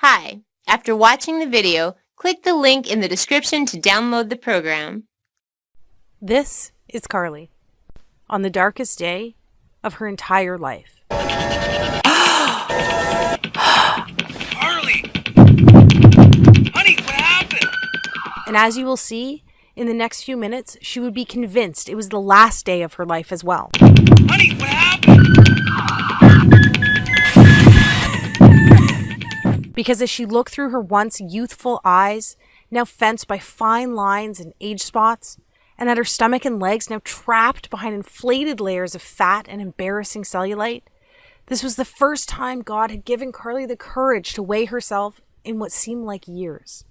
Hi, after watching the video, click the link in the description to download the program. This is Carly, on the darkest day of her entire life. Carly! Honey, what happened? And as you will see, in the next few minutes, she would be convinced it was the last day of her life as well. Honey, what happened? Because as she looked through her once youthful eyes, now fenced by fine lines and age spots, and at her stomach and legs now trapped behind inflated layers of fat and embarrassing cellulite, this was the first time God had given Carly the courage to weigh herself in what seemed like years,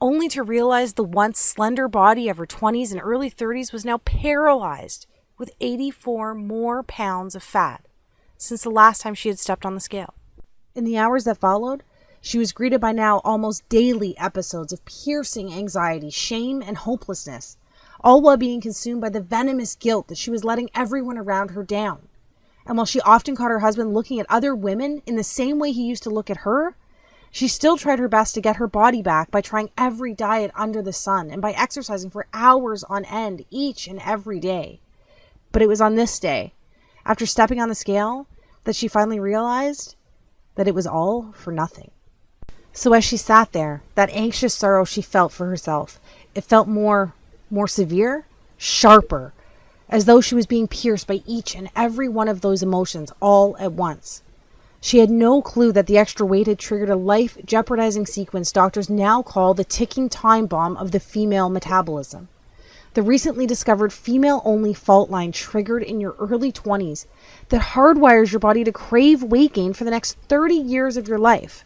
only to realize the once slender body of her 20s and early 30s was now paralyzed with 84 more pounds of fat since the last time she had stepped on the scale. In the hours that followed, she was greeted by now almost daily episodes of piercing anxiety, shame, and hopelessness, all while being consumed by the venomous guilt that she was letting everyone around her down. And while she often caught her husband looking at other women in the same way he used to look at her, she still tried her best to get her body back by trying every diet under the sun and by exercising for hours on end each and every day. But it was on this day, after stepping on the scale, that she finally realized that it was all for nothing. So as she sat there, that anxious sorrow she felt for herself, it felt more severe, sharper, as though she was being pierced by each and every one of those emotions all at once. She had no clue that the extra weight had triggered a life-jeopardizing sequence doctors now call the ticking time bomb of the female metabolism. The recently discovered female-only fault line triggered in your early 20s that hardwires your body to crave weight gain for the next 30 years of your life.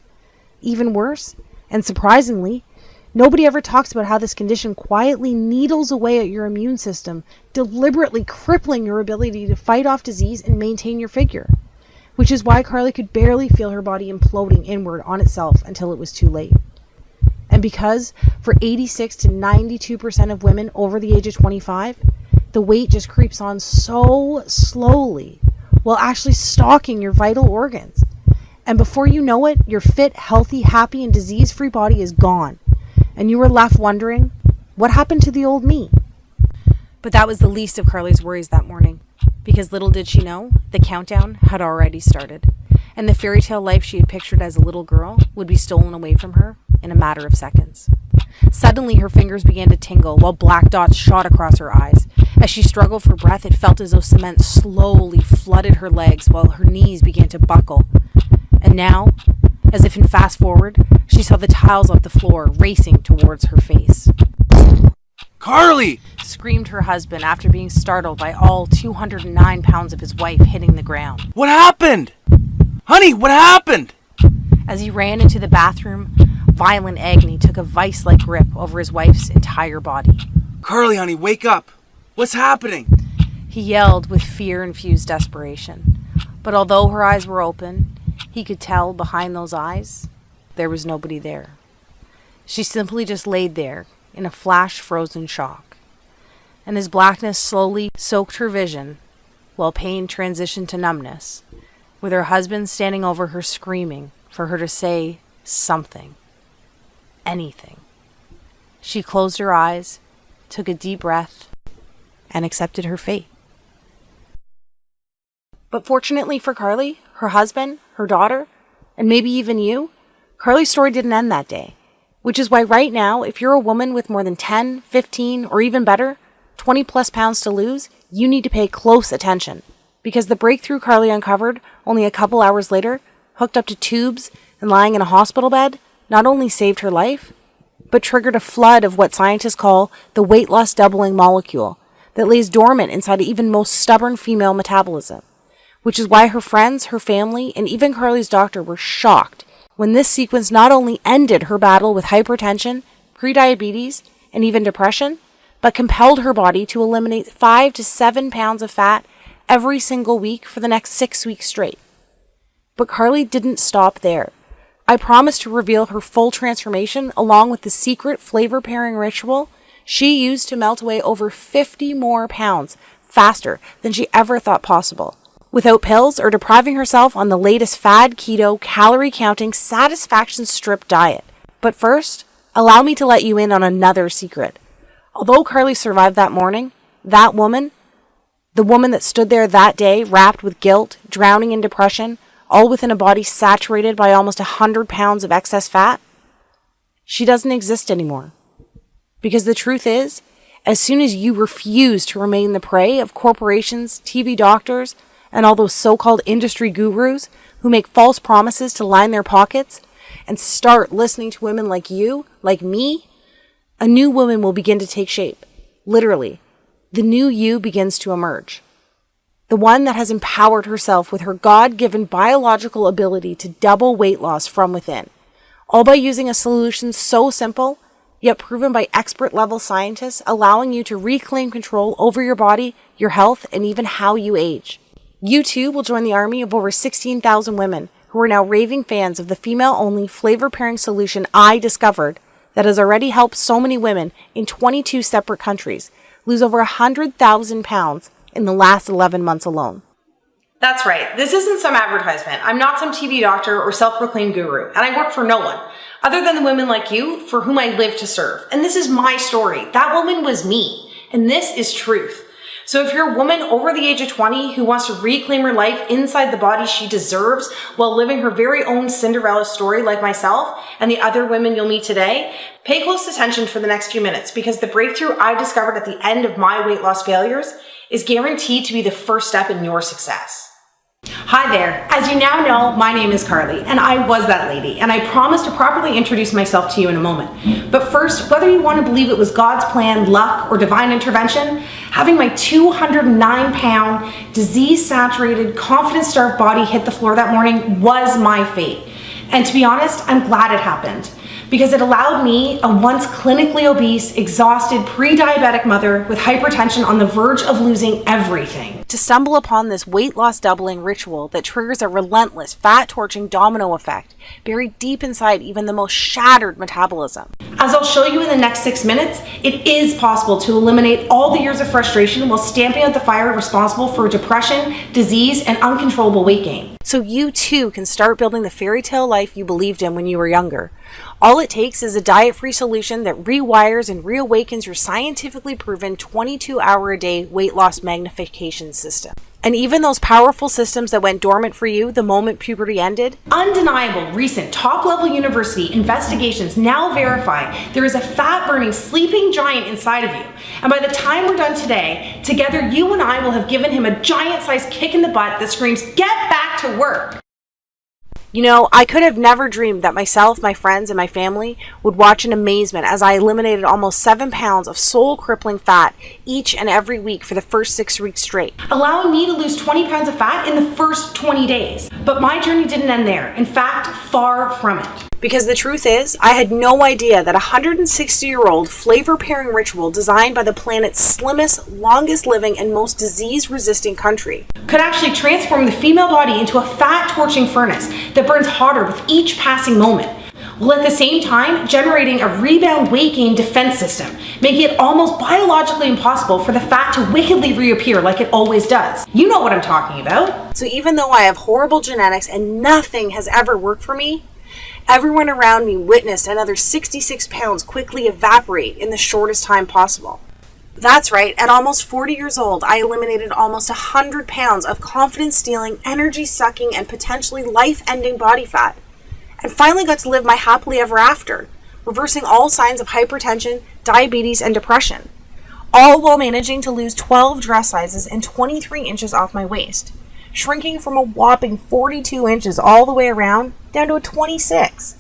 Even worse, and surprisingly, nobody ever talks about how this condition quietly needles away at your immune system, deliberately crippling your ability to fight off disease and maintain your figure. Which is why Carly could barely feel her body imploding inward on itself until it was too late. And because for 86 to 92% of women over the age of 25, the weight just creeps on so slowly while actually stalking your vital organs. And before you know it, your fit, healthy, happy, and disease-free body is gone. And you were left wondering, what happened to the old me? But that was the least of Carly's worries that morning, because little did she know, the countdown had already started, and the fairy tale life she had pictured as a little girl would be stolen away from her in a matter of seconds. Suddenly, her fingers began to tingle, while black dots shot across her eyes. As she struggled for breath, it felt as though cement slowly flooded her legs, while her knees began to buckle. And now, as if in fast forward, she saw the tiles of the floor racing towards her face. Carly! Screamed her husband after being startled by all 209 pounds of his wife hitting the ground. What happened? Honey, what happened? As he ran into the bathroom, violent agony took a vice-like grip over his wife's entire body. Carly, honey, wake up. What's happening? He yelled with fear-infused desperation. But although her eyes were open, he could tell behind those eyes, there was nobody there. She simply just laid there in a flash-frozen shock. And as blackness slowly soaked her vision, while pain transitioned to numbness, with her husband standing over her screaming for her to say something, anything. She closed her eyes, took a deep breath, and accepted her fate. But fortunately for Carly, her husband, her daughter, and maybe even you, Carly's story didn't end that day. Which is why right now, if you're a woman with more than 10, 15, or even better, 20 plus pounds to lose, you need to pay close attention. Because the breakthrough Carly uncovered only a couple hours later, hooked up to tubes and lying in a hospital bed, not only saved her life, but triggered a flood of what scientists call the weight loss doubling molecule that lays dormant inside even most stubborn female metabolism. Which is why her friends, her family, and even Carly's doctor were shocked when this sequence not only ended her battle with hypertension, prediabetes, and even depression, but compelled her body to eliminate 5 to 7 pounds of fat every single week for the next 6 weeks straight. But Carly didn't stop there. I promised to reveal her full transformation along with the secret flavor pairing ritual she used to melt away over 50 more pounds faster than she ever thought possible, without pills or depriving herself on the latest fad, keto, calorie-counting, satisfaction strip diet. But first, allow me to let you in on another secret. Although Carly survived that morning, that woman, the woman that stood there that day, wrapped with guilt, drowning in depression, all within a body saturated by almost 100 pounds of excess fat, she doesn't exist anymore. Because the truth is, as soon as you refuse to remain the prey of corporations, TV doctors, and all those so-called industry gurus who make false promises to line their pockets, and start listening to women like you, like me, a new woman will begin to take shape. Literally, the new you begins to emerge. The one that has empowered herself with her God-given biological ability to double weight loss from within, all by using a solution so simple, yet proven by expert-level scientists, allowing you to reclaim control over your body, your health, and even how you age. You too will join the army of over 16,000 women who are now raving fans of the female-only flavor-pairing solution I discovered that has already helped so many women in 22 separate countries lose over 100,000 pounds in the last 11 months alone. That's right. This isn't some advertisement. I'm not some TV doctor or self-proclaimed guru, and I work for no one other than the women like you for whom I live to serve. And this is my story. That woman was me, and this is truth. So if you're a woman over the age of 20 who wants to reclaim her life inside the body she deserves while living her very own Cinderella story like myself and the other women you'll meet today, pay close attention for the next few minutes, because the breakthrough I discovered at the end of my weight loss failures is guaranteed to be the first step in your success. Hi there. As you now know, my name is Carly, and I was that lady, and I promise to properly introduce myself to you in a moment. But first, whether you want to believe it was God's plan, luck, or divine intervention, having my 209-pound, disease-saturated, confidence-starved body hit the floor that morning was my fate. And to be honest, I'm glad it happened, because it allowed me, a once clinically obese, exhausted, pre-diabetic mother with hypertension on the verge of losing everything, to stumble upon this weight loss doubling ritual that triggers a relentless, fat-torching domino effect buried deep inside even the most shattered metabolism. As I'll show you in the next 6 minutes, it is possible to eliminate all the years of frustration while stamping out the fire responsible for depression, disease, and uncontrollable weight gain. So you too can start building the fairy tale life you believed in when you were younger. All it takes is a diet-free solution that rewires and reawakens your scientifically proven 22-hour-a-day weight loss magnification system. And even those powerful systems that went dormant for you the moment puberty ended? Undeniable recent top-level university investigations now verify there is a fat-burning sleeping giant inside of you. And by the time we're done today, together you and I will have given him a giant-sized kick in the butt that screams, "Get back to work!" You know, I could have never dreamed that myself, my friends, and my family would watch in amazement as I eliminated almost 7 pounds of soul-crippling fat each and every week for the first 6 weeks straight, allowing me to lose 20 pounds of fat in the first 20 days. But my journey didn't end there. In fact, far from it. Because the truth is, I had no idea that a 160-year-old flavor-pairing ritual designed by the planet's slimmest, longest-living, and most disease-resistant country could actually transform the female body into a fat-torching furnace that burns hotter with each passing moment, while at the same time generating a rebound weight gain defense system, making it almost biologically impossible for the fat to wickedly reappear like it always does. You know what I'm talking about. So even though I have horrible genetics and nothing has ever worked for me, everyone around me witnessed another 66 pounds quickly evaporate in the shortest time possible. That's right, at almost 40 years old, I eliminated almost 100 pounds of confidence-stealing, energy-sucking, and potentially life-ending body fat, and finally got to live my happily ever after, reversing all signs of hypertension, diabetes, and depression, all while managing to lose 12 dress sizes and 23 inches off my waist, shrinking from a whopping 42 inches all the way around down to a 26.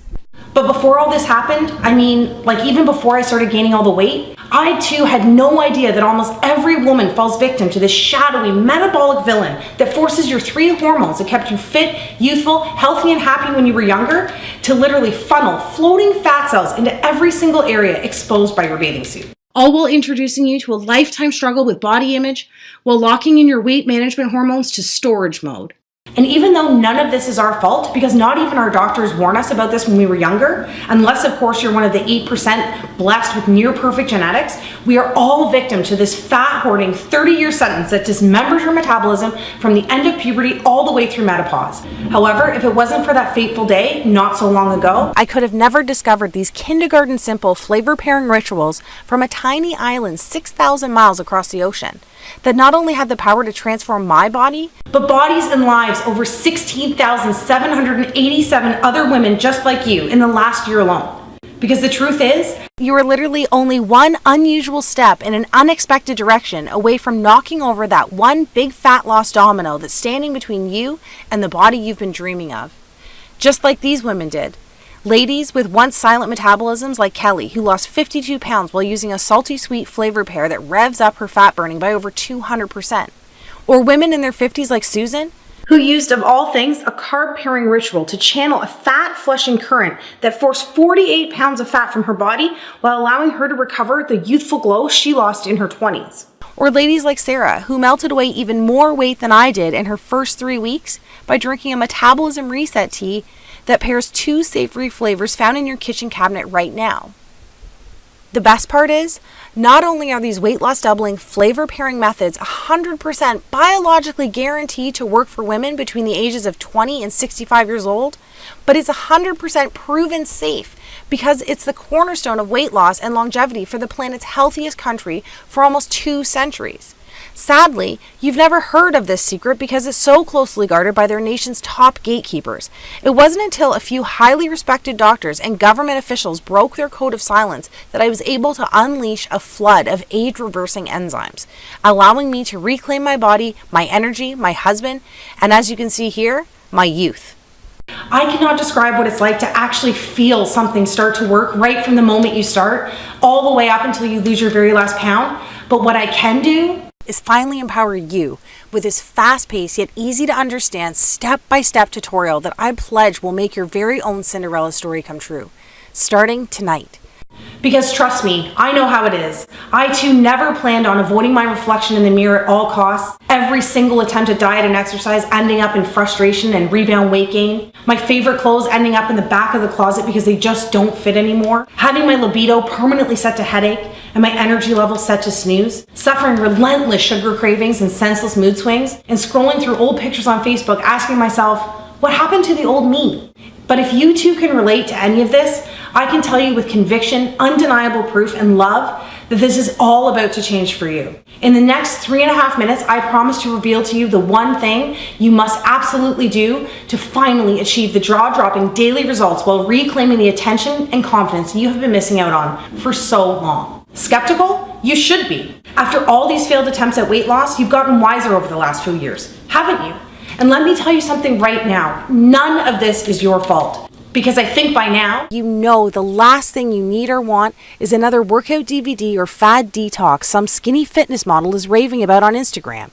But before all this happened, even before I started gaining all the weight, I too had no idea that almost every woman falls victim to this shadowy metabolic villain that forces your 3 hormones that kept you fit, youthful, healthy, and happy when you were younger to literally funnel floating fat cells into every single area exposed by your bathing suit. All while introducing you to a lifetime struggle with body image while locking in your weight management hormones to storage mode. And even though none of this is our fault, because not even our doctors warned us about this when we were younger, unless of course you're one of the 8% blessed with near perfect genetics, we are all victim to this fat hoarding 30-year sentence that dismembers your metabolism from the end of puberty all the way through menopause. However, if it wasn't for that fateful day not so long ago, I could have never discovered these kindergarten simple flavor pairing rituals from a tiny island 6,000 miles across the ocean that not only had the power to transform my body, but bodies and lives over 16,787 other women just like you in the last year alone. Because the truth is, you are literally only one unusual step in an unexpected direction away from knocking over that one big fat lost domino that's standing between you and the body you've been dreaming of. Just like these women did. Ladies with once silent metabolisms like Kelly, who lost 52 pounds while using a salty sweet flavor pair that revs up her fat burning by over 200%. Or women in their 50s like Susan, who used, of all things, a carb pairing ritual to channel a fat flushing current that forced 48 pounds of fat from her body while allowing her to recover the youthful glow she lost in her 20s. Or ladies like Sarah, who melted away even more weight than I did in her first 3 weeks by drinking a metabolism reset tea that pairs 2 savory flavors found in your kitchen cabinet right now. The best part is, not only are these weight loss doubling flavor pairing methods 100% biologically guaranteed to work for women between the ages of 20 and 65 years old, but it's 100% proven safe because it's the cornerstone of weight loss and longevity for the planet's healthiest country for almost 2 centuries. Sadly, you've never heard of this secret because it's so closely guarded by their nation's top gatekeepers. It wasn't until a few highly respected doctors and government officials broke their code of silence that I was able to unleash a flood of age-reversing enzymes, allowing me to reclaim my body, my energy, my husband, and as you can see here, my youth. I cannot describe what it's like to actually feel something start to work right from the moment you start, all the way up until you lose your very last pound. But what I can do is finally empower you with this fast-paced yet easy to understand step-by-step tutorial that I pledge will make your very own Cinderella story come true, starting tonight. Because trust me, I know how it is. I too never planned on avoiding my reflection in the mirror at all costs. Every single attempt at diet and exercise ending up in frustration and rebound weight gain. My favorite clothes ending up in the back of the closet because they just don't fit anymore. Having my libido permanently set to headache and my energy level set to snooze. Suffering relentless sugar cravings and senseless mood swings. And scrolling through old pictures on Facebook asking myself, what happened to the old me? But if you too can relate to any of this, I can tell you with conviction, undeniable proof, and love that this is all about to change for you. In the next 3.5 minutes, I promise to reveal to you the one thing you must absolutely do to finally achieve the jaw-dropping daily results while reclaiming the attention and confidence you have been missing out on for so long. Skeptical? You should be. After all these failed attempts at weight loss, you've gotten wiser over the last few years, haven't you? And let me tell you something right now. None of this is your fault. Because I think by now, you know the last thing you need or want is another workout DVD or fad detox some skinny fitness model is raving about on Instagram.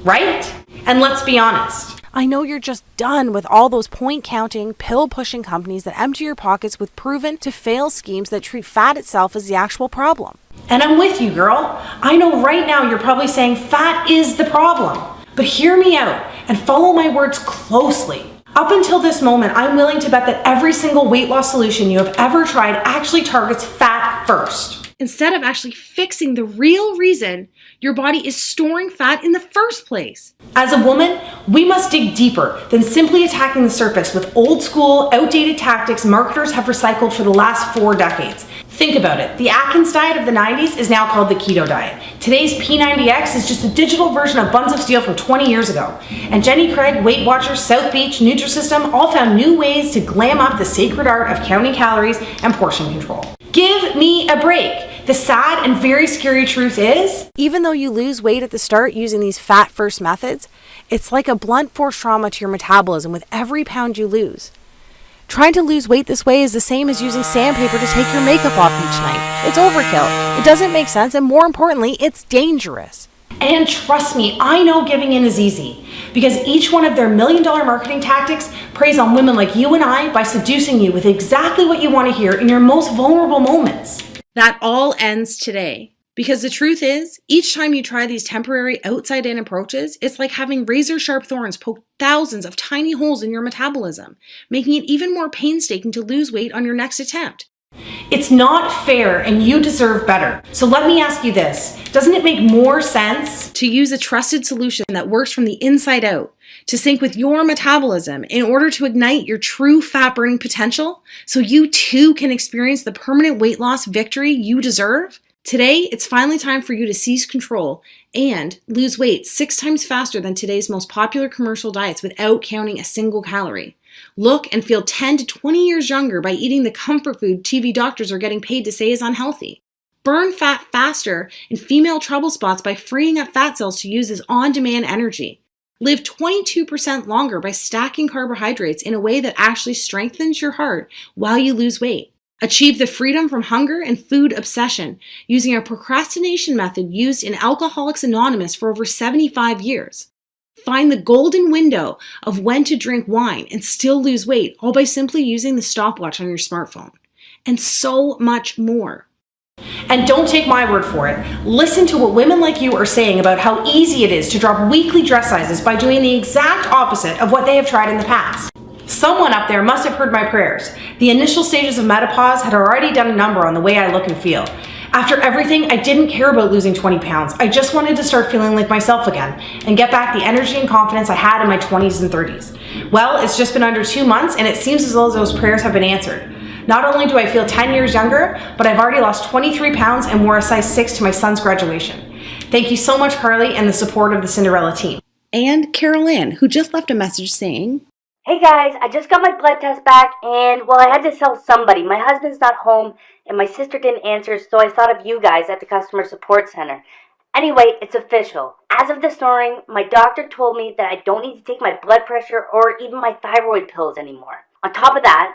Right? And let's be honest. I know you're just done with all those point-counting, pill-pushing companies that empty your pockets with proven-to-fail schemes that treat fat itself as the actual problem. And I'm with you, girl. I know right now you're probably saying fat is the problem. But hear me out and follow my words closely. Up until this moment, I'm willing to bet that every single weight loss solution you have ever tried actually targets fat first, instead of actually fixing the real reason your body is storing fat in the first place. As a woman, we must dig deeper than simply attacking the surface with old school, outdated tactics marketers have recycled for the last 4 decades. Think about it. The Atkins diet of the 90s is now called the keto diet. Today's P90X is just a digital version of Buns of Steel from 20 years ago. And Jenny Craig, Weight Watchers, South Beach, Nutrisystem all found new ways to glam up the sacred art of counting calories and portion control. Give me a break. The sad and very scary truth is, even though you lose weight at the start using these fat-first methods, it's like a blunt force trauma to your metabolism with every pound you lose. Trying to lose weight this way is the same as using sandpaper to take your makeup off each night. It's overkill. It doesn't make sense, and more importantly, it's dangerous. And trust me, I know giving in is easy, because each one of their $1 million marketing tactics preys on women like you and I by seducing you with exactly what you want to hear in your most vulnerable moments. That all ends today. Because the truth is, each time you try these temporary outside-in approaches, it's like having razor-sharp thorns poke thousands of tiny holes in your metabolism, making it even more painstaking to lose weight on your next attempt. It's not fair and you deserve better. So let me ask you this. Doesn't it make more sense to use a trusted solution that works from the inside out to sync with your metabolism in order to ignite your true fat burning potential so you too can experience the permanent weight loss victory you deserve? Today, it's finally time for you to seize control and lose weight 6 times faster than today's most popular commercial diets without counting a single calorie. Look and feel 10 to 20 years younger by eating the comfort food TV doctors are getting paid to say is unhealthy. Burn fat faster in female trouble spots by freeing up fat cells to use as on-demand energy. Live 22% longer by stacking carbohydrates in a way that actually strengthens your heart while you lose weight. Achieve the freedom from hunger and food obsession using a procrastination method used in Alcoholics Anonymous for over 75 years. Find the golden window of when to drink wine and still lose weight, all by simply using the stopwatch on your smartphone. And so much more. And don't take my word for it. Listen to what women like you are saying about how easy it is to drop weekly dress sizes by doing the exact opposite of what they have tried in the past. Someone up there must have heard my prayers. The initial stages of menopause had already done a number on the way I look and feel. After everything, I didn't care about losing 20 pounds. I just wanted to start feeling like myself again and get back the energy and confidence I had in my 20s and 30s. Well, it's just been under 2 months and it seems as though those prayers have been answered. Not only do I feel 10 years younger, but I've already lost 23 pounds and wore a size 6 to my son's graduation. Thank you so much, Carly, and the support of the Cinderella team. And Carol Ann, who just left a message saying, "Hey guys, I just got my blood test back and, well, I had to tell somebody. My husband's not home and my sister didn't answer, so I thought of you guys at the customer support center. Anyway, it's official. As of this morning, my doctor told me that I don't need to take my blood pressure or even my thyroid pills anymore. On top of that,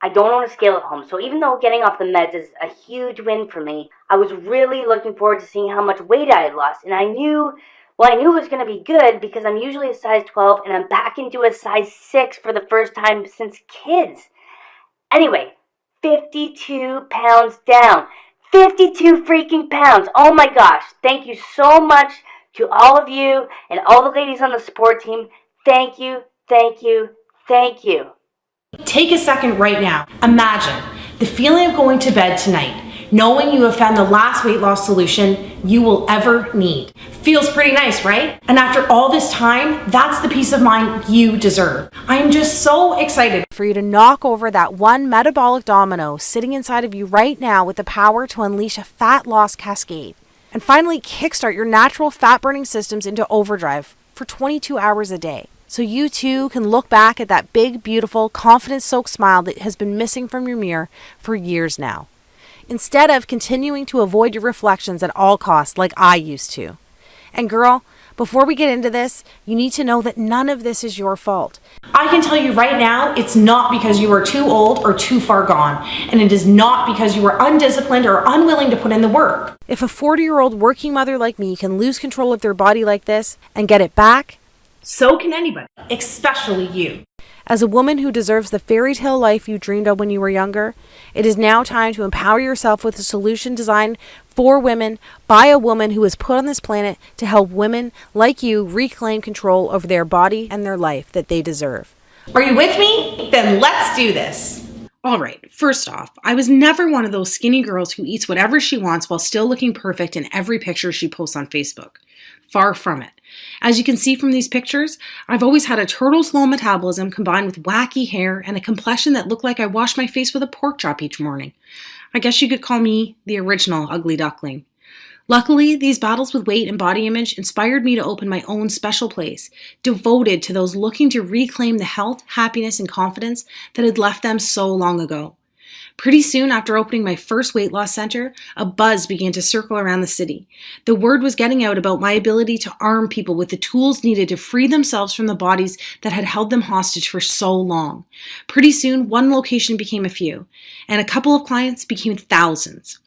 I don't own a scale at home, so even though getting off the meds is a huge win for me, I was really looking forward to seeing how much weight I had lost, and I knew it was going to be good because I'm usually a size 12 and I'm back into a size 6 for the first time since kids. Anyway, 52 pounds down. 52 freaking pounds. Oh my gosh. Thank you so much to all of you and all the ladies on the support team. Thank you, thank you, thank you." Take a second right now. Imagine the feeling of going to bed tonight, knowing you have found the last weight loss solution you will ever need. Feels pretty nice, right? And after all this time, that's the peace of mind you deserve. I'm just so excited For you to knock over that one metabolic domino sitting inside of you right now with the power to unleash a fat loss cascade. And finally kickstart your natural fat burning systems into overdrive for 22 hours a day. So you too can look back at that big, beautiful, confidence-soaked smile that has been missing from your mirror for years now, instead of continuing to avoid your reflections at all costs like I used to. And girl, before we get into this, you need to know that none of this is your fault. I can tell you right now, it's not because you are too old or too far gone, and it is not because you are undisciplined or unwilling to put in the work. If a 40-year-old working mother like me can lose control of their body like this and get it back, So can anybody, especially you. as a woman who deserves the fairy tale life you dreamed of when you were younger, it is now time to empower yourself with a solution designed for women by a woman who was put on this planet to help women like you reclaim control over their body and their life that they deserve. Are you with me? Then let's do this. All right, first off, I was never one of those skinny girls who eats whatever she wants while still looking perfect in every picture she posts on Facebook. Far from it. As you can see from these pictures, I've always had a turtle-slow metabolism combined with wacky hair and a complexion that looked like I washed my face with a pork chop each morning. I guess you could call me the original ugly duckling. Luckily, these battles with weight and body image inspired me to open my own special place, devoted to those looking to reclaim the health, happiness, and confidence that had left them so long ago. Pretty soon after opening my first weight loss center, a buzz began to circle around the city. The word was getting out about my ability to arm people with the tools needed to free themselves from the bodies that had held them hostage for so long. Pretty soon, one location became a few, and a couple of clients became thousands.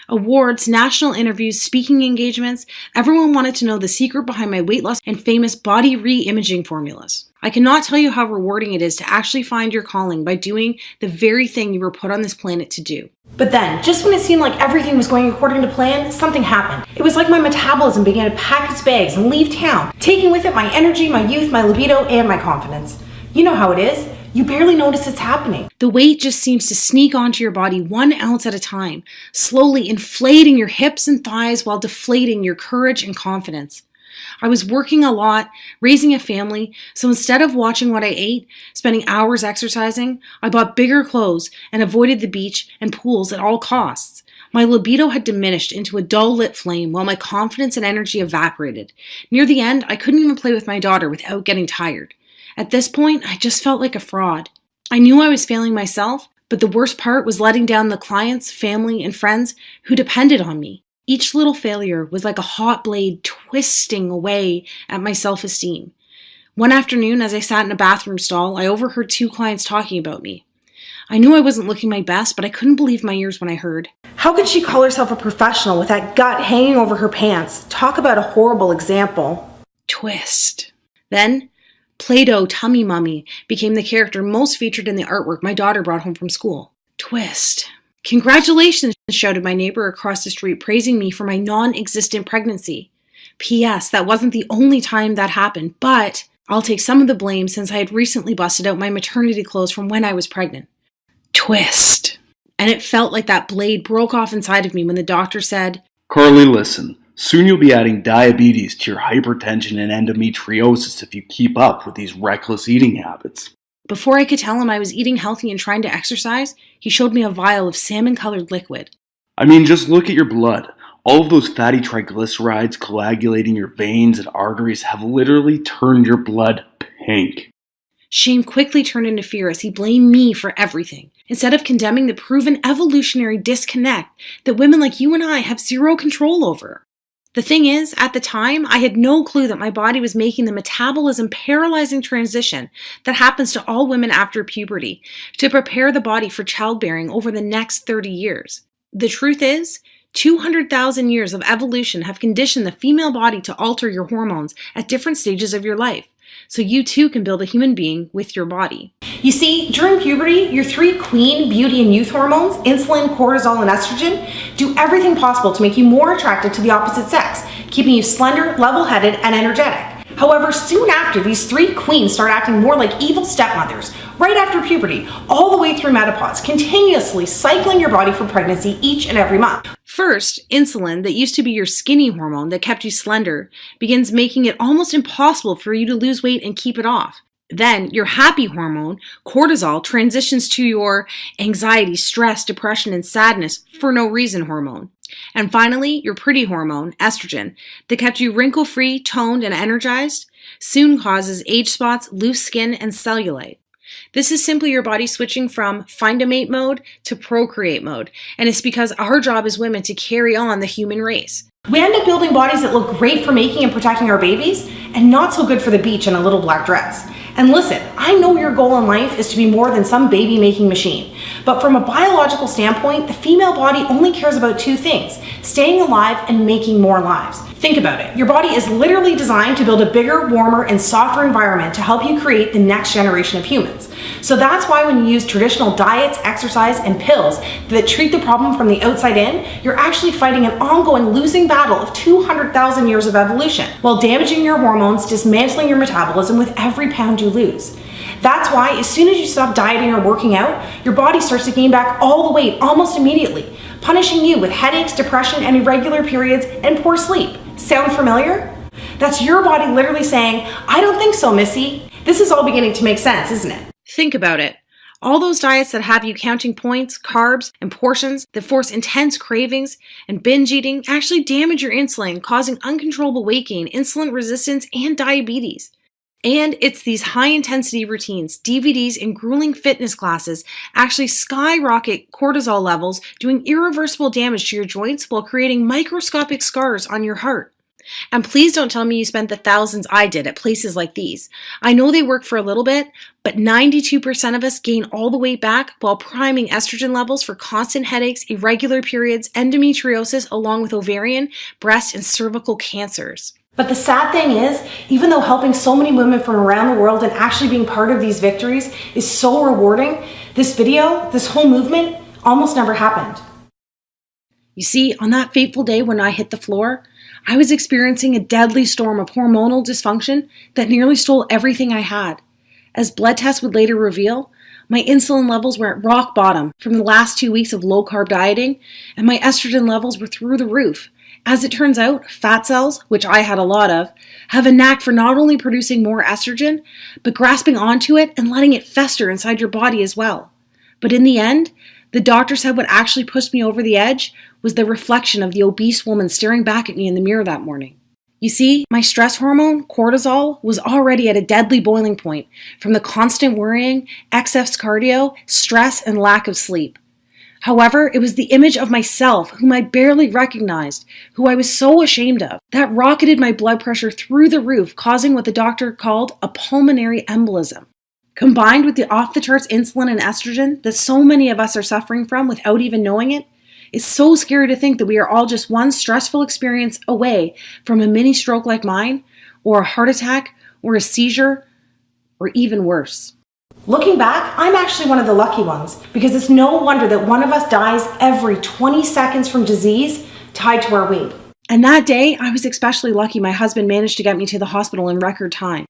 Awards, national interviews, speaking engagements, everyone wanted to know the secret behind my weight loss and famous body re-imaging formulas. I cannot tell you how rewarding it is to actually find your calling by doing the very thing you were put on this planet to do. But then, just when it seemed like everything was going according to plan, something happened. It was like my metabolism began to pack its bags and leave town, taking with it my energy, my youth, my libido, and my confidence. You know how it is. You barely notice it's happening. The weight just seems to sneak onto your body 1 ounce at a time, slowly inflating your hips and thighs while deflating your courage and confidence. I was working a lot, raising a family, so instead of watching what I ate, spending hours exercising, I bought bigger clothes and avoided the beach and pools at all costs. My libido had diminished into a dull lit flame while my confidence and energy evaporated. Near the end, I couldn't even play with my daughter without getting tired. At this point, I just felt like a fraud. I knew I was failing myself, but the worst part was letting down the clients, family, and friends who depended on me. Each little failure was like a hot blade twisting away at my self-esteem. One afternoon, as I sat in a bathroom stall, I overheard 2 clients talking about me. I knew I wasn't looking my best, but I couldn't believe my ears when I heard. How could she call herself a professional with that gut hanging over her pants? Talk about a horrible example. Twist. Then, Play-Doh Tummy Mummy became the character most featured in the artwork my daughter brought home from school. Twist. Congratulations, shouted my neighbor across the street, praising me for my non-existent pregnancy. P.S. That wasn't the only time that happened, but I'll take some of the blame since I had recently busted out my maternity clothes from when I was pregnant. Twist. And it felt like that blade broke off inside of me when the doctor said, Carly, listen. Soon you'll be adding diabetes to your hypertension and endometriosis if you keep up with these reckless eating habits. Before I could tell him I was eating healthy and trying to exercise, he showed me a vial of salmon-colored liquid. I mean, just look at your blood. All of those fatty triglycerides coagulating your veins and arteries have literally turned your blood pink. Shame quickly turned into fear as he blamed me for everything, instead of condemning the proven evolutionary disconnect that women like you and I have zero control over. The thing is, at the time, I had no clue that my body was making the metabolism paralyzing transition that happens to all women after puberty to prepare the body for childbearing over the next 30 years. The truth is, 200,000 years of evolution have conditioned the female body to alter your hormones at different stages of your life, so you too can build a human being with your body. You see, during puberty, your 3 queen beauty and youth hormones, insulin, cortisol, and estrogen, do everything possible to make you more attracted to the opposite sex, keeping you slender, level-headed, and energetic. However, soon after, these 3 queens start acting more like evil stepmothers, right after puberty, all the way through menopause, continuously cycling your body for pregnancy each and every month. First, insulin, that used to be your skinny hormone that kept you slender, begins making it almost impossible for you to lose weight and keep it off. Then, your happy hormone, cortisol, transitions to your anxiety, stress, depression, and sadness for no reason hormone. And finally, your pretty hormone, estrogen, that kept you wrinkle-free, toned, and energized, soon causes age spots, loose skin, and cellulite. This is simply your body switching from find a mate mode to procreate mode, and it's because our job as women to carry on the human race. We end up building bodies that look great for making and protecting our babies, and not so good for the beach in a little black dress. And listen, I know your goal in life is to be more than some baby-making machine, but from a biological standpoint, the female body only cares about 2 things: staying alive and making more lives. Think about it. Your body is literally designed to build a bigger, warmer, and softer environment to help you create the next generation of humans. So that's why when you use traditional diets, exercise, and pills that treat the problem from the outside in, you're actually fighting an ongoing losing battle of 200,000 years of evolution, while damaging your hormones, dismantling your metabolism with every pound you lose. That's why as soon as you stop dieting or working out, your body starts to gain back all the weight almost immediately, punishing you with headaches, depression, and irregular periods and poor sleep. Sound familiar? That's your body literally saying, I don't think so, Missy. This is all beginning to make sense, isn't it? Think about it. All those diets that have you counting points, carbs, and portions that force intense cravings and binge eating actually damage your insulin, causing uncontrollable weight gain, insulin resistance, and diabetes. And it's these high-intensity routines, DVDs, and grueling fitness classes actually skyrocket cortisol levels, doing irreversible damage to your joints while creating microscopic scars on your heart. And please don't tell me you spent the thousands I did at places like these. I know they work for a little bit, but 92% of us gain all the weight back while priming estrogen levels for constant headaches, irregular periods, endometriosis, along with ovarian, breast, and cervical cancers. But the sad thing is, even though helping so many women from around the world and actually being part of these victories is so rewarding, this video, this whole movement, almost never happened. You see, on that fateful day when I hit the floor, I was experiencing a deadly storm of hormonal dysfunction that nearly stole everything I had. As blood tests would later reveal, my insulin levels were at rock bottom from the last 2 weeks of low-carb dieting, and my estrogen levels were through the roof. As it turns out, fat cells, which I had a lot of, have a knack for not only producing more estrogen, but grasping onto it and letting it fester inside your body as well. But in the end, the doctor said what actually pushed me over the edge was the reflection of the obese woman staring back at me in the mirror that morning. You see, my stress hormone, cortisol, was already at a deadly boiling point from the constant worrying, excess cardio, stress, and lack of sleep. However, it was the image of myself, whom I barely recognized, who I was so ashamed of, that rocketed my blood pressure through the roof, causing what the doctor called a pulmonary embolism. Combined with the off-the-charts insulin and estrogen that so many of us are suffering from without even knowing it, it's so scary to think that we are all just one stressful experience away from a mini stroke like mine, or a heart attack, or a seizure, or even worse. Looking back, I'm actually one of the lucky ones, because it's no wonder that one of us dies every 20 seconds from disease tied to our weight. And that day, I was especially lucky my husband managed to get me to the hospital in record time.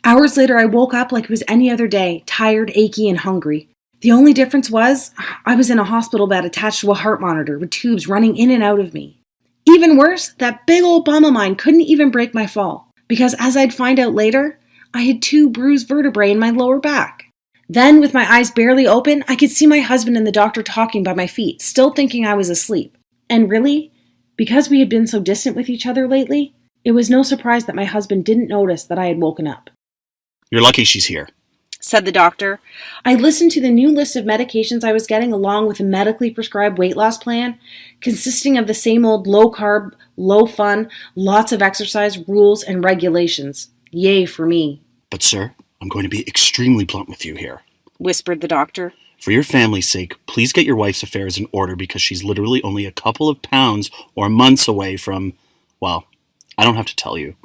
Hours later, I woke up like it was any other day, tired, achy, and hungry. The only difference was, I was in a hospital bed attached to a heart monitor with tubes running in and out of me. Even worse, that big old bum of mine couldn't even break my fall, because as I'd find out later, I had 2 bruised vertebrae in my lower back. Then, with my eyes barely open, I could see my husband and the doctor talking by my feet, still thinking I was asleep. And really, because we had been so distant with each other lately, it was no surprise that my husband didn't notice that I had woken up. You're lucky she's here, said the doctor. I listened to the new list of medications I was getting along with a medically prescribed weight loss plan, consisting of the same old low-carb, low-fun, lots of exercise, rules, and regulations. Yay for me. But sir, I'm going to be extremely blunt with you here, whispered the doctor. For your family's sake, please get your wife's affairs in order because she's literally only a couple of pounds or months away from, well, I don't have to tell you.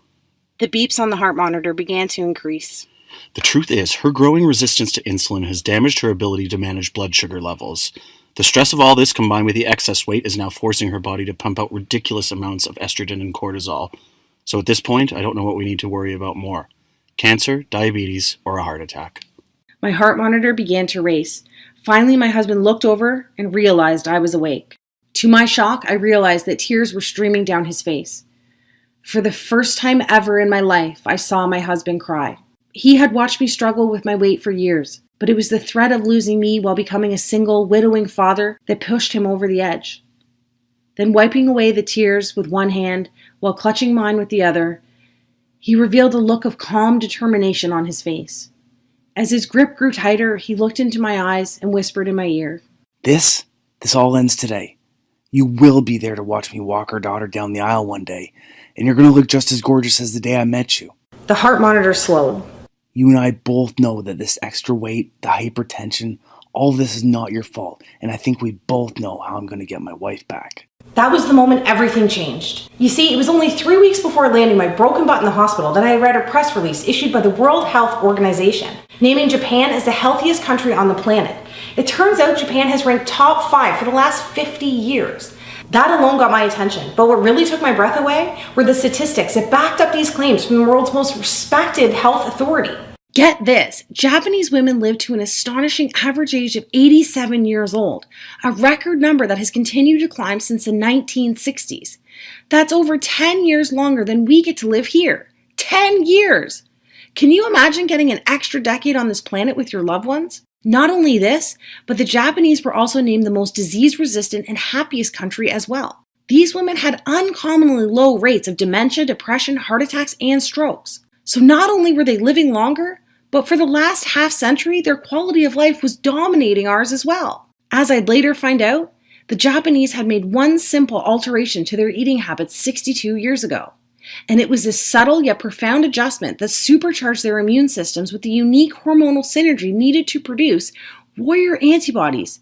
The beeps on the heart monitor began to increase. The truth is, her growing resistance to insulin has damaged her ability to manage blood sugar levels. The stress of all this combined with the excess weight is now forcing her body to pump out ridiculous amounts of estrogen and cortisol. So at this point, I don't know what we need to worry about more. Cancer, diabetes, or a heart attack. My heart monitor began to race. Finally, my husband looked over and realized I was awake. To my shock, I realized that tears were streaming down his face. For the first time ever in my life, I saw my husband cry. He had watched me struggle with my weight for years, but it was the threat of losing me while becoming a single, widowing father that pushed him over the edge. Then, wiping away the tears with one hand while clutching mine with the other, he revealed a look of calm determination on his face. As his grip grew tighter, he looked into my eyes and whispered in my ear, This all ends today. You will be there to watch me walk our daughter down the aisle one day, and you're going to look just as gorgeous as the day I met you. The heart monitor slowed. You and I both know that this extra weight, the hypertension, all of this is not your fault, and I think we both know how I'm going to get my wife back. That was the moment everything changed. You see, it was only 3 weeks before landing my broken butt in the hospital that I read a press release issued by the World Health Organization, naming Japan as the healthiest country on the planet. It turns out Japan has ranked top 5 for the last 50 years. That alone got my attention, but what really took my breath away were the statistics that backed up these claims from the world's most respected health authority. Get this, Japanese women live to an astonishing average age of 87 years old, a record number that has continued to climb since the 1960s. That's over 10 years longer than we get to live here. 10 years! Can you imagine getting an extra decade on this planet with your loved ones? Not only this, but the Japanese were also named the most disease-resistant and happiest country as well. These women had uncommonly low rates of dementia, depression, heart attacks, and strokes. So not only were they living longer, but for the last half century, their quality of life was dominating ours as well. As I'd later find out, the Japanese had made one simple alteration to their eating habits 62 years ago. And it was this subtle yet profound adjustment that supercharged their immune systems with the unique hormonal synergy needed to produce warrior antibodies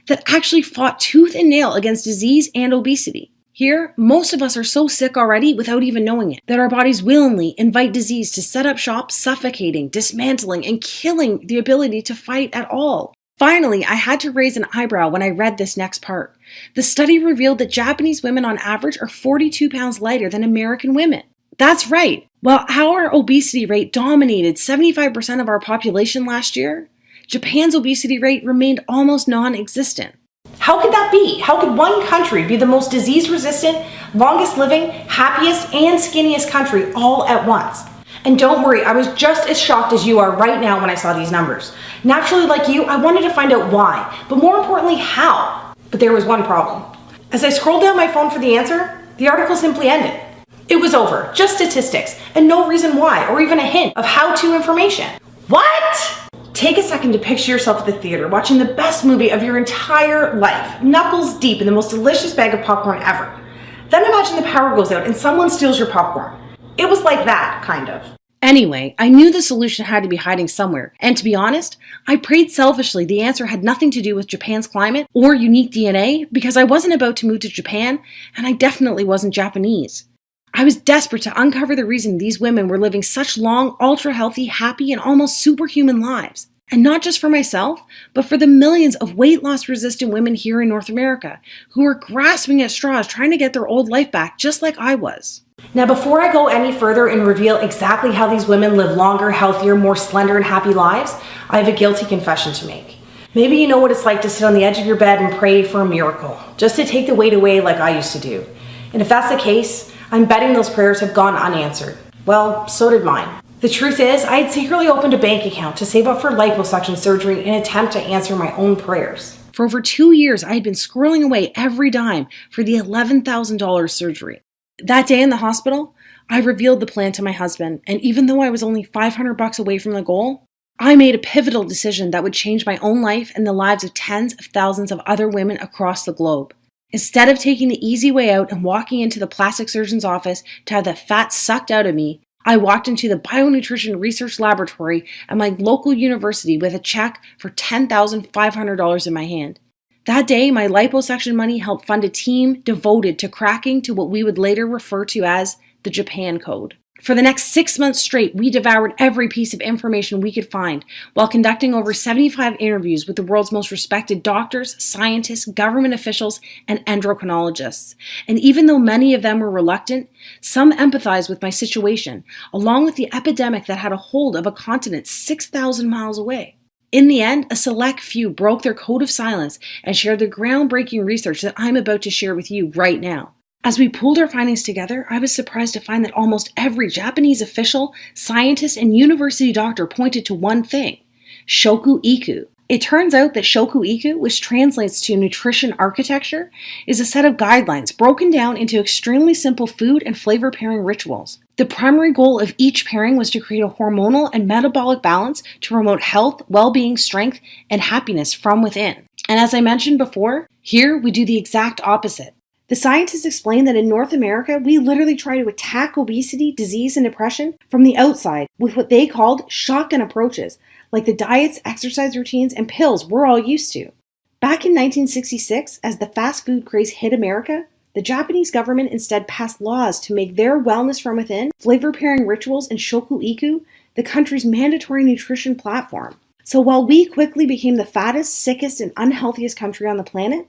that actually fought tooth and nail against disease and obesity. Here, most of us are so sick already without even knowing it, that our bodies willingly invite disease to set up shop, suffocating, dismantling, and killing the ability to fight at all. Finally, I had to raise an eyebrow when I read this next part. The study revealed that Japanese women on average are 42 pounds lighter than American women. That's right. While our obesity rate dominated 75% of our population last year, Japan's obesity rate remained almost non-existent. How could that be? How could one country be the most disease-resistant, longest living, happiest, and skinniest country all at once? And don't worry, I was just as shocked as you are right now when I saw these numbers. Naturally, like you, I wanted to find out why, but more importantly, how. But there was one problem. As I scrolled down my phone for the answer, the article simply ended. It was over, just statistics, and no reason why, or even a hint of how-to information. What? Take a second to picture yourself at the theater watching the best movie of your entire life, knuckles deep in the most delicious bag of popcorn ever. Then imagine the power goes out and someone steals your popcorn. It was like that, kind of. Anyway, I knew the solution had to be hiding somewhere, and to be honest, I prayed selfishly the answer had nothing to do with Japan's climate or unique DNA because I wasn't about to move to Japan, and I definitely wasn't Japanese. I was desperate to uncover the reason these women were living such long, ultra-healthy, happy, and almost superhuman lives. And not just for myself, but for the millions of weight loss resistant women here in North America who are grasping at straws trying to get their old life back just like I was. Now, before I go any further and reveal exactly how these women live longer, healthier, more slender, and happy lives, I have a guilty confession to make. Maybe you know what it's like to sit on the edge of your bed and pray for a miracle, just to take the weight away like I used to do. And if that's the case, I'm betting those prayers have gone unanswered. Well, so did mine. The truth is, I had secretly opened a bank account to save up for liposuction surgery in an attempt to answer my own prayers. For over 2 years, I had been squirreling away every dime for the $11,000 surgery. That day in the hospital, I revealed the plan to my husband, and even though I was only $500 away from the goal, I made a pivotal decision that would change my own life and the lives of tens of thousands of other women across the globe. Instead of taking the easy way out and walking into the plastic surgeon's office to have the fat sucked out of me, I walked into the Bionutrition Research Laboratory at my local university with a check for $10,500 in my hand. That day, my liposuction money helped fund a team devoted to cracking to what we would later refer to as the Japan Code. For the next 6 months straight, we devoured every piece of information we could find while conducting over 75 interviews with the world's most respected doctors, scientists, government officials, and endocrinologists. And even though many of them were reluctant, some empathized with my situation, along with the epidemic that had a hold of a continent 6,000 miles away. In the end, a select few broke their code of silence and shared the groundbreaking research that I'm about to share with you right now. As we pooled our findings together, I was surprised to find that almost every Japanese official, scientist, and university doctor pointed to one thing: Shoku Iku. It turns out that Shoku Iku, which translates to nutrition architecture, is a set of guidelines broken down into extremely simple food and flavor pairing rituals. The primary goal of each pairing was to create a hormonal and metabolic balance to promote health, well-being, strength, and happiness from within. And as I mentioned before, here we do the exact opposite. The scientists explain that in North America, we literally try to attack obesity, disease, and depression from the outside with what they called shotgun approaches, like the diets, exercise routines, and pills we're all used to. Back in 1966, as the fast food craze hit America, the Japanese government instead passed laws to make their wellness from within, flavor pairing rituals, and Shoku Iku the country's mandatory nutrition platform. So while we quickly became the fattest, sickest, and unhealthiest country on the planet,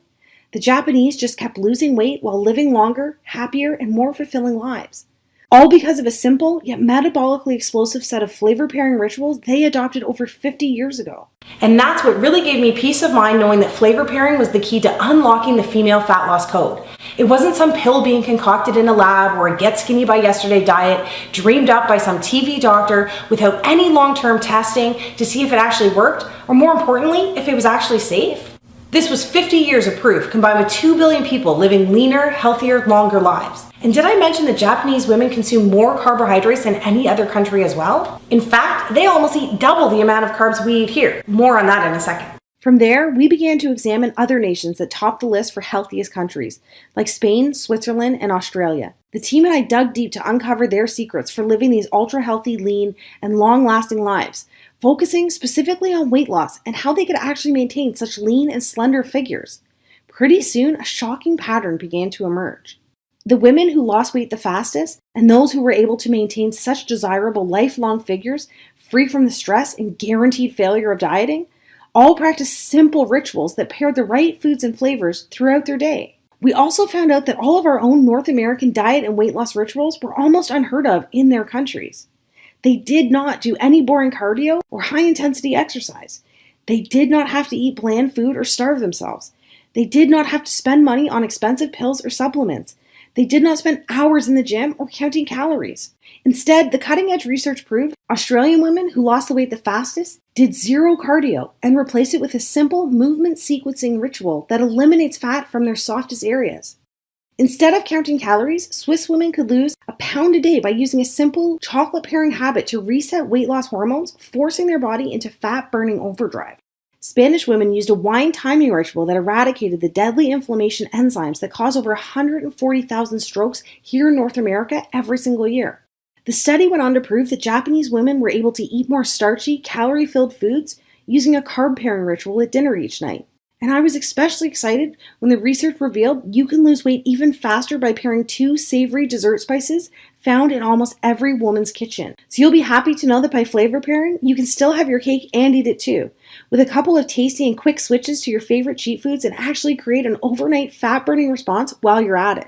the Japanese just kept losing weight while living longer, happier, and more fulfilling lives. All because of a simple, yet metabolically explosive set of flavor pairing rituals they adopted over 50 years ago. And that's what really gave me peace of mind, knowing that flavor pairing was the key to unlocking the female fat loss code. It wasn't some pill being concocted in a lab or a get skinny by yesterday diet dreamed up by some TV doctor without any long-term testing to see if it actually worked, or more importantly, if it was actually safe. This was 50 years of proof combined with 2 billion people living leaner, healthier, longer lives. And did I mention that Japanese women consume more carbohydrates than any other country as well? In fact, they almost eat double the amount of carbs we eat here. More on that in a second. From there, we began to examine other nations that topped the list for healthiest countries, like Spain, Switzerland, and Australia. The team and I dug deep to uncover their secrets for living these ultra-healthy, lean, and long-lasting lives, focusing specifically on weight loss and how they could actually maintain such lean and slender figures. Pretty soon, a shocking pattern began to emerge. The women who lost weight the fastest, and those who were able to maintain such desirable lifelong figures, free from the stress and guaranteed failure of dieting, all practiced simple rituals that paired the right foods and flavors throughout their day. We also found out that all of our own North American diet and weight loss rituals were almost unheard of in their countries. They did not do any boring cardio or high-intensity exercise. They did not have to eat bland food or starve themselves. They did not have to spend money on expensive pills or supplements. They did not spend hours in the gym or counting calories. Instead, the cutting-edge research proved Australian women who lost the weight the fastest did zero cardio and replaced it with a simple movement sequencing ritual that eliminates fat from their softest areas. Instead of counting calories, Swiss women could lose a pound a day by using a simple chocolate pairing habit to reset weight loss hormones, forcing their body into fat-burning overdrive. Spanish women used a wine timing ritual that eradicated the deadly inflammation enzymes that cause over 140,000 strokes here in North America every single year. The study went on to prove that Japanese women were able to eat more starchy, calorie-filled foods using a carb pairing ritual at dinner each night. And I was especially excited when the research revealed you can lose weight even faster by pairing 2 savory dessert spices found in almost every woman's kitchen. So you'll be happy to know that by flavor pairing, you can still have your cake and eat it too, with a couple of tasty and quick switches to your favorite cheat foods and actually create an overnight fat-burning response while you're at it.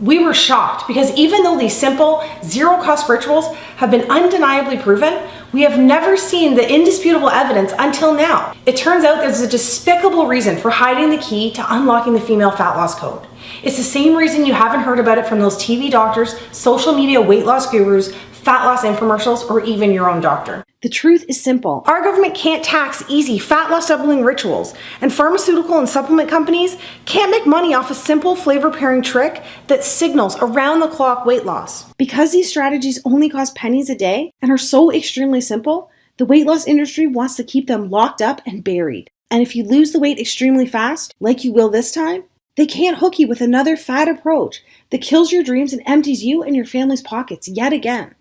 We were shocked because even though these simple, zero-cost rituals have been undeniably proven, we have never seen the indisputable evidence until now. It turns out there's a despicable reason for hiding the key to unlocking the female fat loss code. It's the same reason you haven't heard about it from those TV doctors, social media weight loss gurus, fat loss infomercials, or even your own doctor. The truth is simple. Our government can't tax easy fat loss doubling rituals, and pharmaceutical and supplement companies can't make money off a simple flavor pairing trick that signals around-the-clock weight loss. Because these strategies only cost pennies a day and are so extremely simple, the weight loss industry wants to keep them locked up and buried. And if you lose the weight extremely fast, like you will this time, they can't hook you with another fad approach that kills your dreams and empties you and your family's pockets yet again.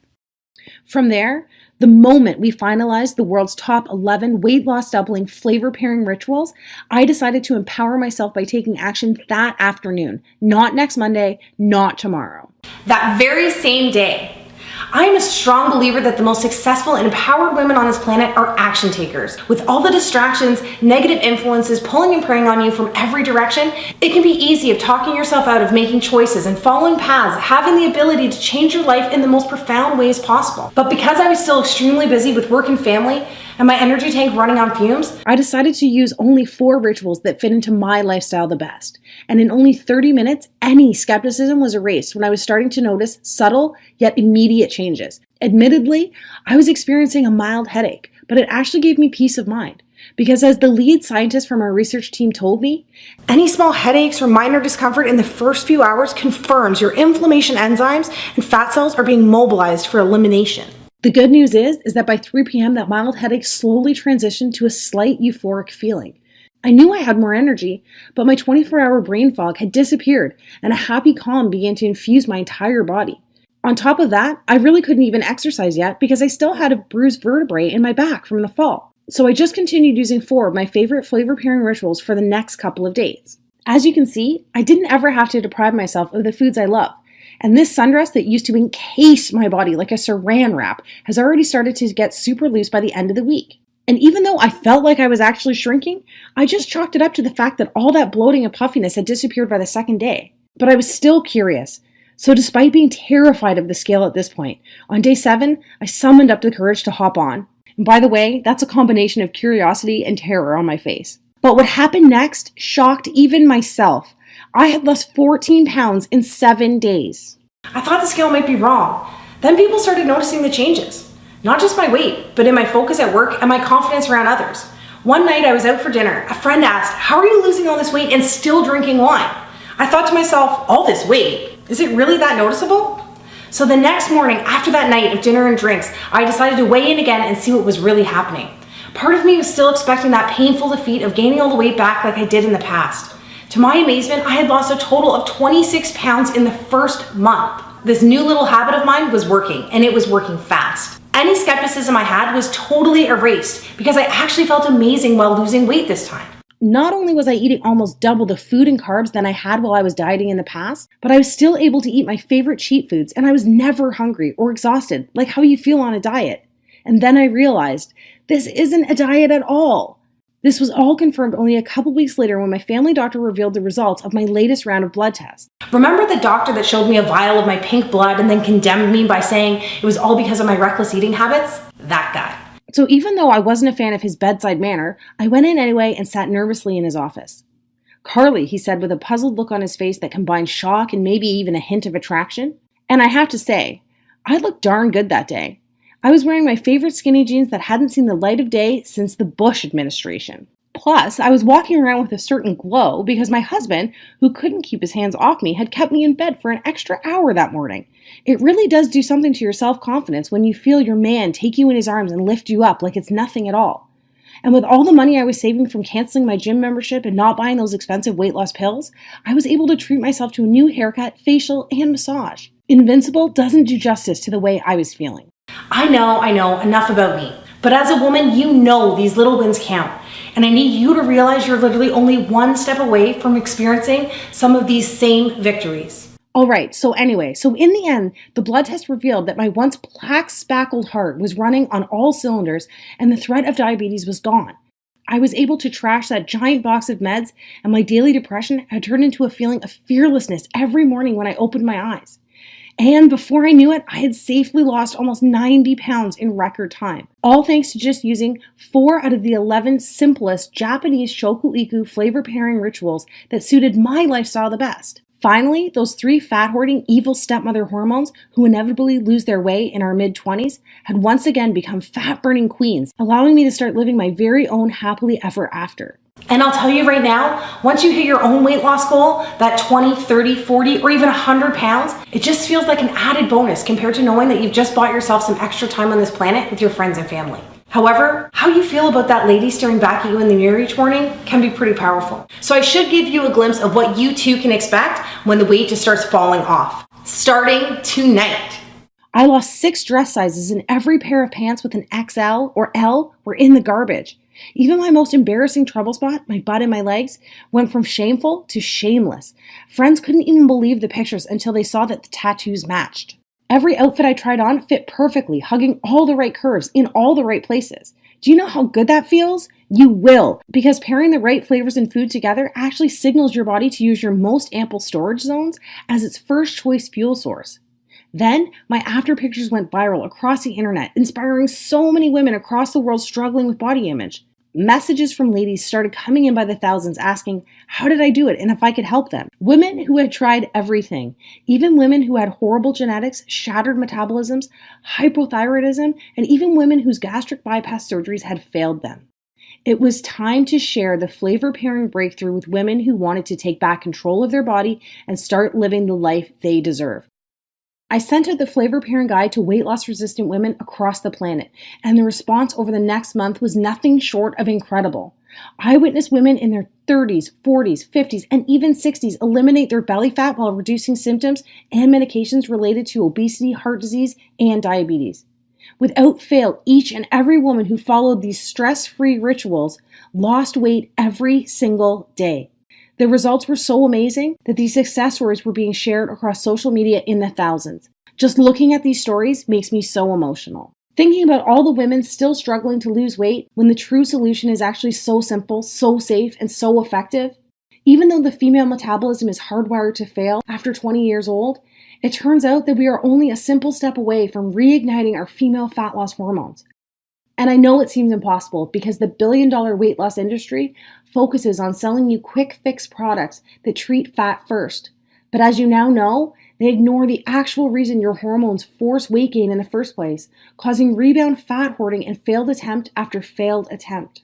From there, the moment we finalized the world's top 11 weight loss doubling flavor pairing rituals, I decided to empower myself by taking action that afternoon, not next Monday, not tomorrow. That very same day. I am a strong believer that the most successful and empowered women on this planet are action takers. With all the distractions, negative influences pulling and preying on you from every direction, it can be easy of talking yourself out of making choices and following paths, having the ability to change your life in the most profound ways possible. But because I was still extremely busy with work and family, and my energy tank running on fumes, I decided to use only 4 rituals that fit into my lifestyle the best. And in only 30 minutes, any skepticism was erased when I was starting to notice subtle yet immediate changes. Admittedly, I was experiencing a mild headache, but it actually gave me peace of mind. Because as the lead scientist from our research team told me, any small headaches or minor discomfort in the first few hours confirms your inflammation enzymes and fat cells are being mobilized for elimination. The good news is that by 3 p.m. that mild headache slowly transitioned to a slight euphoric feeling. I knew I had more energy, but my 24-hour brain fog had disappeared and a happy calm began to infuse my entire body. On top of that, I really couldn't even exercise yet because I still had a bruised vertebrae in my back from the fall. So I just continued using 4 of my favorite flavor pairing rituals for the next couple of days. As you can see, I didn't ever have to deprive myself of the foods I love. And this sundress that used to encase my body like a saran wrap has already started to get super loose by the end of the week. And even though I felt like I was actually shrinking, I just chalked it up to the fact that all that bloating and puffiness had disappeared by the second day. But I was still curious. So despite being terrified of the scale at this point, on day 7, I summoned up the courage to hop on. And by the way, that's a combination of curiosity and terror on my face. But what happened next shocked even myself. I had lost 14 pounds in 7 days. I thought the scale might be wrong. Then people started noticing the changes. Not just my weight, but in my focus at work and my confidence around others. One night I was out for dinner. A friend asked, "How are you losing all this weight and still drinking wine?" I thought to myself, all this weight? Is it really that noticeable? So the next morning, after that night of dinner and drinks, I decided to weigh in again and see what was really happening. Part of me was still expecting that painful defeat of gaining all the weight back like I did in the past. To my amazement, I had lost a total of 26 pounds in the first month. This new little habit of mine was working, and it was working fast. Any skepticism I had was totally erased because I actually felt amazing while losing weight this time. Not only was I eating almost double the food and carbs than I had while I was dieting in the past, but I was still able to eat my favorite cheat foods, and I was never hungry or exhausted, like how you feel on a diet. And then I realized, this isn't a diet at all. This was all confirmed only a couple weeks later when my family doctor revealed the results of my latest round of blood tests. Remember the doctor that showed me a vial of my pink blood and then condemned me by saying it was all because of my reckless eating habits? That guy. So even though I wasn't a fan of his bedside manner, I went in anyway and sat nervously in his office. "Carly," he said with a puzzled look on his face that combined shock and maybe even a hint of attraction. And I have to say, I looked darn good that day. I was wearing my favorite skinny jeans that hadn't seen the light of day since the Bush administration. Plus, I was walking around with a certain glow because my husband, who couldn't keep his hands off me, had kept me in bed for an extra hour that morning. It really does do something to your self-confidence when you feel your man take you in his arms and lift you up like it's nothing at all. And with all the money I was saving from canceling my gym membership and not buying those expensive weight loss pills, I was able to treat myself to a new haircut, facial, and massage. Invincible doesn't do justice to the way I was feeling. I know, enough about me. But as a woman, you know these little wins count. And I need you to realize you're literally only one step away from experiencing some of these same victories. Alright, so in the end, the blood test revealed that my once plaque-spackled heart was running on all cylinders and the threat of diabetes was gone. I was able to trash that giant box of meds, and my daily depression had turned into a feeling of fearlessness every morning when I opened my eyes. And before I knew it, I had safely lost almost 90 pounds in record time. All thanks to just using 4 out of the 11 simplest Japanese shoku-iku flavor pairing rituals that suited my lifestyle the best. Finally, those 3 fat-hoarding evil stepmother hormones who inevitably lose their way in our mid-20s had once again become fat-burning queens, allowing me to start living my very own happily ever after. And I'll tell you right now, once you hit your own weight loss goal, that 20, 30, 40, or even 100 pounds, it just feels like an added bonus compared to knowing that you've just bought yourself some extra time on this planet with your friends and family. However, how you feel about that lady staring back at you in the mirror each morning can be pretty powerful. So I should give you a glimpse of what you too can expect when the weight just starts falling off. Starting tonight. I lost 6 dress sizes and every pair of pants with an XL or L were in the garbage. Even my most embarrassing trouble spot, my butt and my legs, went from shameful to shameless. Friends couldn't even believe the pictures until they saw that the tattoos matched. Every outfit I tried on fit perfectly, hugging all the right curves in all the right places. Do you know how good that feels? You will, because pairing the right flavors and food together actually signals your body to use your most ample storage zones as its first choice fuel source. Then, my after pictures went viral across the internet, inspiring so many women across the world struggling with body image. Messages from ladies started coming in by the thousands asking, how did I do it and if I could help them? Women who had tried everything, even women who had horrible genetics, shattered metabolisms, hypothyroidism, and even women whose gastric bypass surgeries had failed them. It was time to share the flavor pairing breakthrough with women who wanted to take back control of their body and start living the life they deserve. I sent out the flavor pairing guide to weight loss resistant women across the planet, and the response over the next month was nothing short of incredible. I witnessed women in their 30s, 40s, 50s, and even 60s eliminate their belly fat while reducing symptoms and medications related to obesity, heart disease, and diabetes. Without fail, each and every woman who followed these stress-free rituals lost weight every single day. The results were so amazing that these success stories were being shared across social media in the thousands. Just looking at these stories makes me so emotional. Thinking about all the women still struggling to lose weight when the true solution is actually so simple, so safe, and so effective. Even though the female metabolism is hardwired to fail after 20 years old, it turns out that we are only a simple step away from reigniting our female fat loss hormones. And I know it seems impossible because the billion-dollar weight loss industry focuses on selling you quick fix products that treat fat first. But as you now know, they ignore the actual reason your hormones force weight gain in the first place, causing rebound fat hoarding and failed attempt after failed attempt.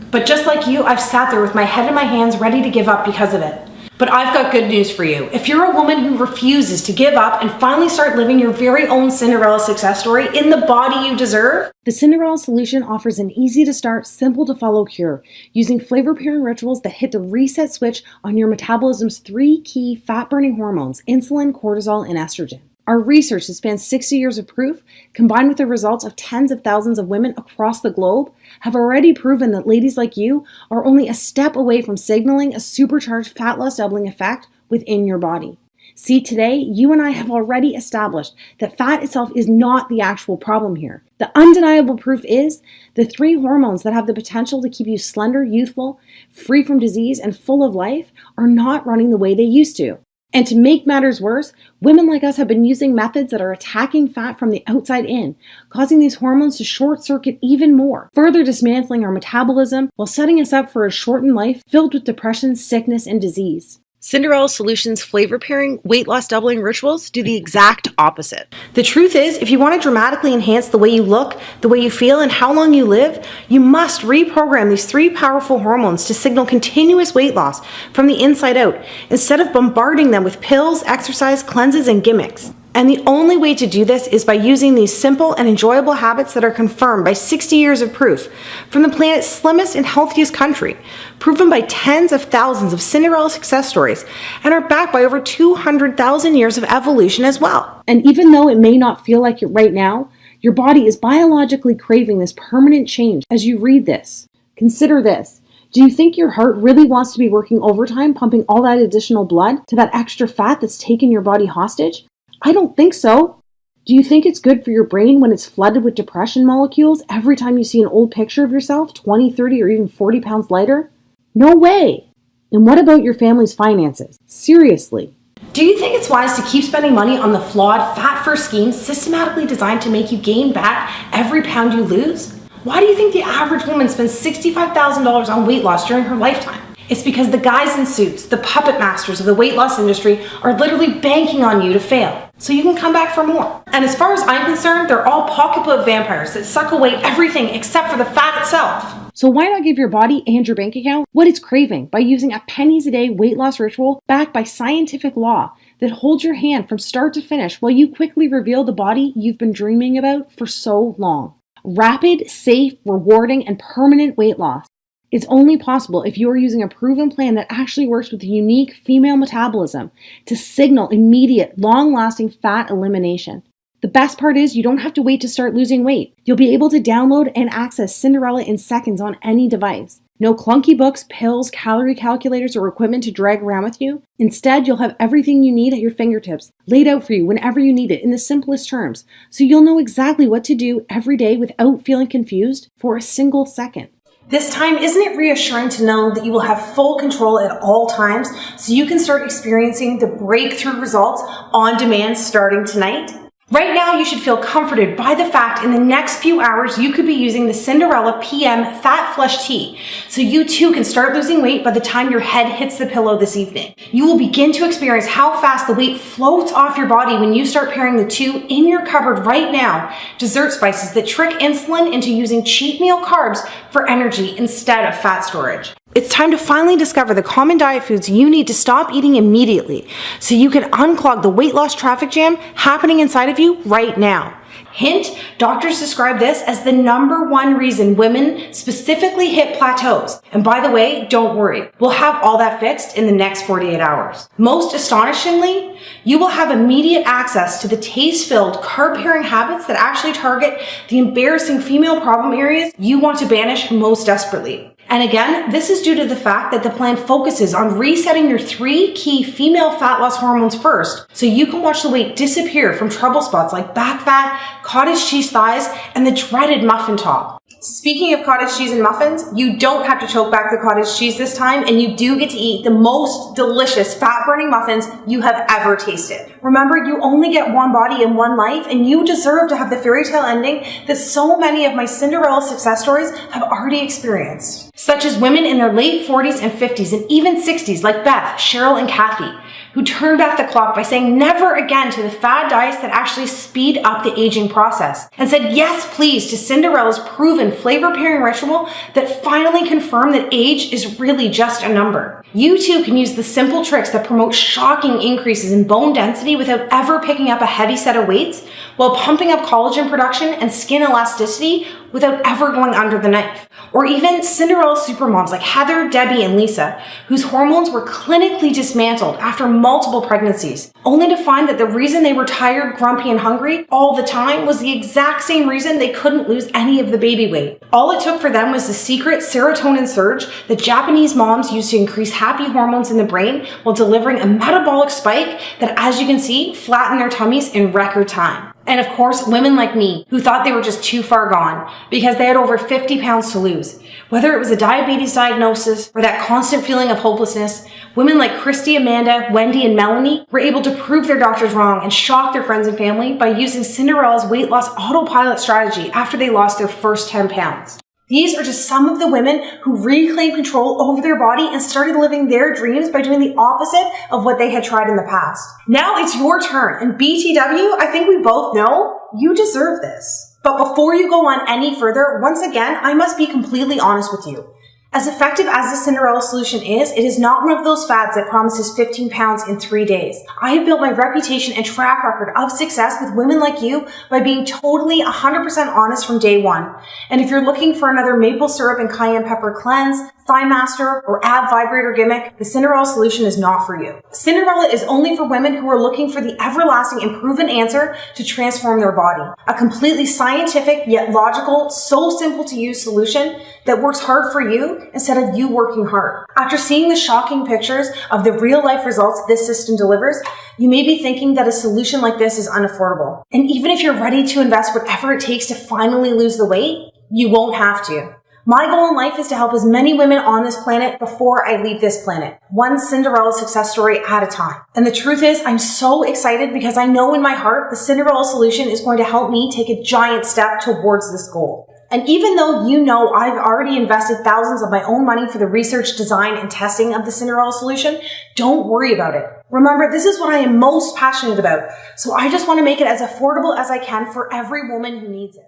But just like you, I've sat there with my head in my hands ready to give up because of it. But I've got good news for you. If you're a woman who refuses to give up and finally start living your very own Cinderella success story in the body you deserve, the Cinderella Solution offers an easy-to-start, simple-to-follow cure using flavor-pairing rituals that hit the reset switch on your metabolism's 3 key fat-burning hormones, insulin, cortisol, and estrogen. Our research that spans 60 years of proof, combined with the results of tens of thousands of women across the globe, have already proven that ladies like you are only a step away from signaling a supercharged fat loss doubling effect within your body. See, today, you and I have already established that fat itself is not the actual problem here. The undeniable proof is the 3 hormones that have the potential to keep you slender, youthful, free from disease, and full of life are not running the way they used to. And to make matters worse, women like us have been using methods that are attacking fat from the outside in, causing these hormones to short circuit even more, further dismantling our metabolism while setting us up for a shortened life filled with depression, sickness, and disease. Cinderella Solution's flavor pairing, weight loss doubling rituals do the exact opposite. The truth is, if you want to dramatically enhance the way you look, the way you feel, and how long you live, you must reprogram these 3 powerful hormones to signal continuous weight loss from the inside out, instead of bombarding them with pills, exercise, cleanses, and gimmicks. And the only way to do this is by using these simple and enjoyable habits that are confirmed by 60 years of proof from the planet's slimmest and healthiest country, proven by tens of thousands of Cinderella success stories, and are backed by over 200,000 years of evolution as well. And even though it may not feel like it right now, your body is biologically craving this permanent change as you read this. Consider this. Do you think your heart really wants to be working overtime, pumping all that additional blood to that extra fat that's taken your body hostage? I don't think so. Do you think it's good for your brain when it's flooded with depression molecules every time you see an old picture of yourself 20, 30, or even 40 pounds lighter? No way. And what about your family's finances? Seriously. Do you think it's wise to keep spending money on the flawed, fat-first schemes systematically designed to make you gain back every pound you lose? Why do you think the average woman spends $65,000 on weight loss during her lifetime? It's because the guys in suits, the puppet masters of the weight loss industry, are literally banking on you to fail, so you can come back for more. And as far as I'm concerned, they're all pocketbook vampires that suck away everything except for the fat itself. So why not give your body and your bank account what it's craving by using a pennies a day weight loss ritual backed by scientific law that holds your hand from start to finish while you quickly reveal the body you've been dreaming about for so long. Rapid, safe, rewarding, and permanent weight loss. It's only possible if you are using a proven plan that actually works with the unique female metabolism to signal immediate, long-lasting fat elimination. The best part is you don't have to wait to start losing weight. You'll be able to download and access Cinderella in seconds on any device. No clunky books, pills, calorie calculators, or equipment to drag around with you. Instead, you'll have everything you need at your fingertips, laid out for you whenever you need it in the simplest terms, so you'll know exactly what to do every day without feeling confused for a single second. This time, isn't it reassuring to know that you will have full control at all times so you can start experiencing the breakthrough results on demand starting tonight? Right now, you should feel comforted by the fact in the next few hours you could be using the Cinderella PM Fat Flush Tea, so you too can start losing weight by the time your head hits the pillow this evening. You will begin to experience how fast the weight floats off your body when you start pairing the 2 in your cupboard right now, dessert spices that trick insulin into using cheat meal carbs for energy instead of fat storage. It's time to finally discover the common diet foods you need to stop eating immediately so you can unclog the weight loss traffic jam happening inside of you right now. Hint, doctors describe this as the #1 reason women specifically hit plateaus. And by the way, don't worry, we'll have all that fixed in the next 48 hours. Most astonishingly, you will have immediate access to the taste-filled, carb-pairing habits that actually target the embarrassing female problem areas you want to banish most desperately. And again, this is due to the fact that the plan focuses on resetting your 3 key female fat loss hormones first, so you can watch the weight disappear from trouble spots like back fat, cottage cheese thighs, and the dreaded muffin top. Speaking of cottage cheese and muffins, you don't have to choke back the cottage cheese this time, and you do get to eat the most delicious fat-burning muffins you have ever tasted. Remember, you only get one body and one life, and you deserve to have the fairy tale ending that so many of my Cinderella success stories have already experienced, such as women in their late 40s and 50s and even 60s like Beth, Cheryl, and Kathy, who turned back the clock by saying never again to the fad diets that actually speed up the aging process, and said yes please to Cinderella's proven flavor pairing ritual that finally confirmed that age is really just a number. You too can use the simple tricks that promote shocking increases in bone density without ever picking up a heavy set of weights, while pumping up collagen production and skin elasticity without ever going under the knife. Or even Cinderella supermoms like Heather, Debbie, and Lisa, whose hormones were clinically dismantled after multiple pregnancies, only to find that the reason they were tired, grumpy, and hungry all the time was the exact same reason they couldn't lose any of the baby weight. All it took for them was the secret serotonin surge that Japanese moms use to increase happy hormones in the brain while delivering a metabolic spike that, as you can see, flattened their tummies in record time. And of course, women like me who thought they were just too far gone because they had over 50 pounds to lose. Whether it was a diabetes diagnosis or that constant feeling of hopelessness, women like Christy, Amanda, Wendy, and Melanie were able to prove their doctors wrong and shock their friends and family by using Cinderella's weight loss autopilot strategy after they lost their first 10 pounds. These are just some of the women who reclaimed control over their body and started living their dreams by doing the opposite of what they had tried in the past. Now it's your turn, and BTW, I think we both know you deserve this. But before you go on any further, once again, I must be completely honest with you. As effective as the Cinderella Solution is, it is not one of those fads that promises 15 pounds in 3 days. I have built my reputation and track record of success with women like you by being totally 100% honest from day one. And if you're looking for another maple syrup and cayenne pepper cleanse, thigh master, or ab vibrator gimmick, the Cinderella Solution is not for you. Cinderella is only for women who are looking for the everlasting and proven answer to transform their body. A completely scientific yet logical, so simple to use solution that works hard for you instead of you working hard. After seeing the shocking pictures of the real life results this system delivers, you may be thinking that a solution like this is unaffordable. And even if you're ready to invest whatever it takes to finally lose the weight, you won't have to. My goal in life is to help as many women on this planet before I leave this planet, one Cinderella success story at a time. And the truth is, I'm so excited because I know in my heart the Cinderella Solution is going to help me take a giant step towards this goal. And even though you know I've already invested thousands of my own money for the research, design, and testing of the Cinderella Solution, don't worry about it. Remember, this is what I am most passionate about, so I just want to make it as affordable as I can for every woman who needs it.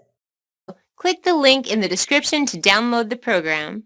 Click the link in the description to download the program.